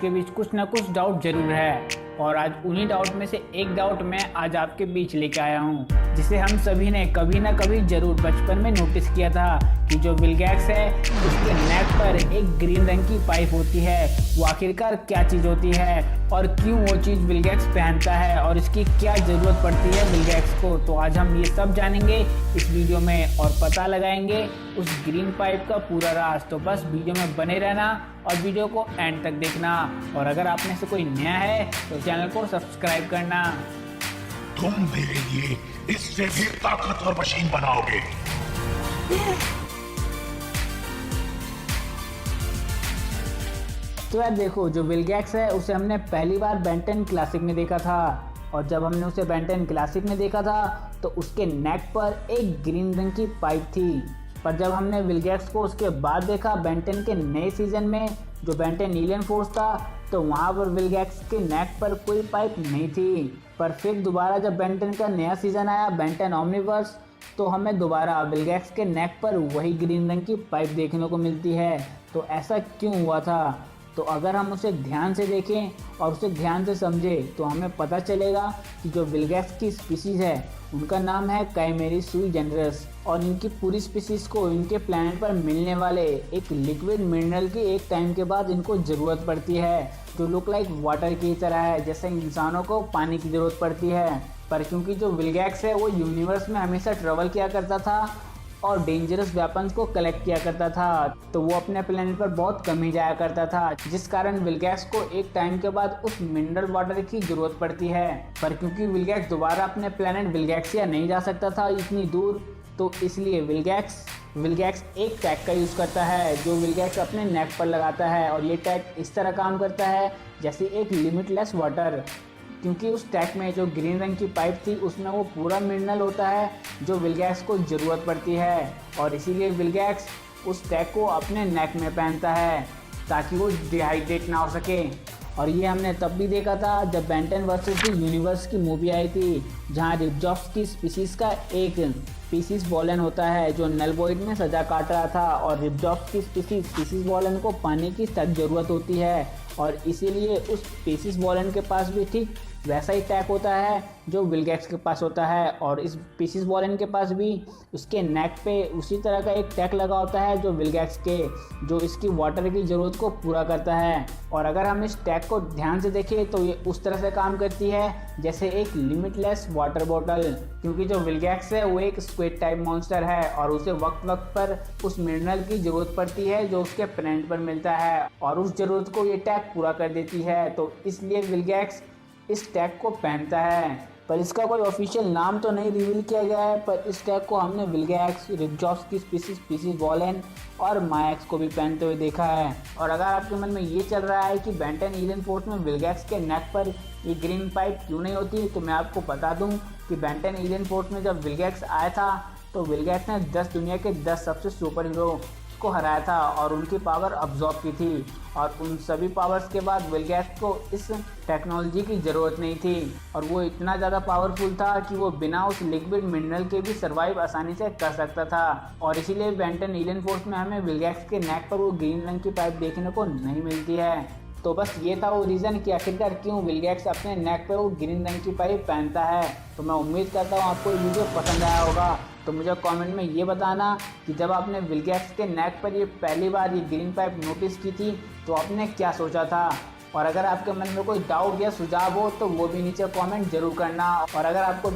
के बीच कुछ ना कुछ डाउट जरूर है और आज उन्हीं डाउट में से एक डाउट मैं आज आपके बीच लेके आया हूँ, जिसे हम सभी ने कभी ना कभी जरूर बचपन में नोटिस किया था कि जो विलगैक्स है उसके नेक पर एक ग्रीन रंग की पाइप होती है। वो आखिरकार क्या चीज़ होती है और क्यों वो चीज़ विलगैक्स पहनता है और इसकी क्या ज़रूरत पड़ती है विलगैक्स को। तो आज हम ये सब जानेंगे इस वीडियो में और पता लगाएंगे उस ग्रीन पाइप का पूरा राज। तो बस वीडियो में बने रहना और वीडियो को एंड तक देखना। और अगर आप में से कोई नया है तो चैनल को सब्सक्राइब करना। तुम मेरे लिए इससे भी ताकतवर मशीन बनाओगे। तो यार देखो, जो विलगैक्स है उसे हमने पहली बार बेन 10 क्लासिक में देखा था और जब हमने उसे बेन 10 क्लासिक में देखा था तो उसके नेक पर एक ग्रीन रंग की पाइप थी। पर जब हमने विलगैक्स को उसके बाद देखा बेन 10 के नए सीजन में जो बेन 10 एलियन फोर्स था, तो वहाँ पर विलगैक्स के नेक पर कोई पाइप नहीं थी। पर फिर दोबारा जब बेन 10 का नया सीजन आया बेन 10 ओमनीवर्स, तो हमें दोबारा विलगैक्स के नेक पर वही ग्रीन रंग की पाइप देखने को मिलती है। तो ऐसा क्यों हुआ था? तो अगर हम उसे ध्यान से देखें और उसे ध्यान से समझें तो हमें पता चलेगा कि जो विलगैक्स की स्पीसीज़ है उनका नाम है काइमेरी सुई जनरस और इनकी पूरी स्पीसीज़ को इनके प्लैनेट पर मिलने वाले एक लिक्विड मिनरल की एक टाइम के बाद इनको ज़रूरत पड़ती है, जो लुक लाइक वाटर की तरह है, जैसे इंसानों को पानी की ज़रूरत पड़ती है। पर क्योंकि जो विलगैक्स है वो यूनिवर्स में हमेशा ट्रेवल किया करता था और डेंजरस वेपन्स को कलेक्ट किया करता था, तो वो अपने प्लेनेट पर बहुत कम ही जाया करता था, जिस कारण विलगैक्स को एक टाइम के बाद उस मिनरल वाटर की जरूरत पड़ती है। पर क्योंकि विलगैक्स दोबारा अपने प्लेनेट विलगैक्सिया नहीं जा सकता था इतनी दूर, तो इसलिए विलगैक्स एक टैग का यूज़ करता है जो विलगैक्स अपने नेक पर लगाता है। और ये टैग इस तरह काम करता है जैसे एक लिमिटलेस वाटर, क्योंकि उस टैग में जो ग्रीन रंग की पाइप थी उसमें वो पूरा मिनरल होता है जो विलगैक्स को ज़रूरत पड़ती है। और इसीलिए विलगैक्स उस टैग को अपने नेक में पहनता है ताकि वो डिहाइड्रेट ना हो सके। और ये हमने तब भी देखा था जब बेन 10 वर्सेस द यूनिवर्स की मूवी आई थी, जहाँ रिपजॉप्स की स्पीसीज़ का एक स्पीसीज़ वॉलन होता है जो नल वॉइड में सजा काट रहा था और रिपजॉप्स की स्पीसीज़ वॉलन को पानी की सख्त ज़रूरत होती है और इसीलिए उस स्पीसीज़ वॉलन के पास भी ठीक वैसा ही टैग होता है जो विलगैक्स के पास होता है। और इस स्पीसीज़ वॉलन के पास भी उसके नेक पे उसी तरह का एक टैग लगा होता है जो विलगैक्स के, जो इसकी वाटर की ज़रूरत को पूरा करता है। और अगर हम इस टैग को ध्यान से देखें तो ये उस तरह से काम करती है जैसे एक लिमिटलेस वाटर बॉटल, क्योंकि जो विलगैक्स है वो एक स्क्विड टाइप मॉन्स्टर है और उसे वक्त वक्त पर उस मिनरल की ज़रूरत पड़ती है जो उसके प्लैनेट पर मिलता है और उस ज़रूरत को ये टैग पूरा कर देती है। तो इसलिए विलगैक्स इस टैग को पहनता है। पर इसका कोई ऑफिशियल नाम तो नहीं रिवील किया गया है, पर इस टैग को हमने विलगैक्स, रिपजॉप्स की स्पीसीज़ वॉलन और मायक्स को भी पहनते हुए देखा है। और अगर आपके मन में ये चल रहा है कि बेन 10 एलियन फोर्स में विलगैक्स के नेक पर ये ग्रीन पाइप क्यों नहीं होती, तो मैं आपको बता दूं कि बेन 10 एलियन फोर्स में जब विलगैक्स आया था तो विलगैक्स ने 10 दुनिया के 10 सबसे सुपर हीरो को हराया था और उनकी पावर अब्जॉर्ब की थी। और उन सभी पावर्स के बाद विलगैक्स को इस टेक्नोलॉजी की ज़रूरत नहीं थी और वो इतना ज़्यादा पावरफुल था कि वो बिना उस लिक्विड मिनरल के भी सर्वाइव आसानी से कर सकता था। और इसीलिए बेन 10 एलियन फोर्स में हमें विलगैक्स के नेक पर वो ग्रीन रंग की पाइप देखने को नहीं मिलती है। तो बस ये था वो रीज़न कि आखिरकार क्यों विलगैक्स अपने नेक पर वो ग्रीन रंग की पाइप पहनता है। तो मैं उम्मीद करता हूँ आपको ये वीडियो पसंद आया होगा। तो मुझे कमेंट में ये बताना कि जब आपने विलगैक्स के नेक पर ये पहली बार ये ग्रीन पाइप नोटिस की थी तो आपने क्या सोचा था। और अगर आपके मन में कोई डाउट या सुझाव हो तो वो भी नीचे कमेंट जरूर करना। और अगर आपको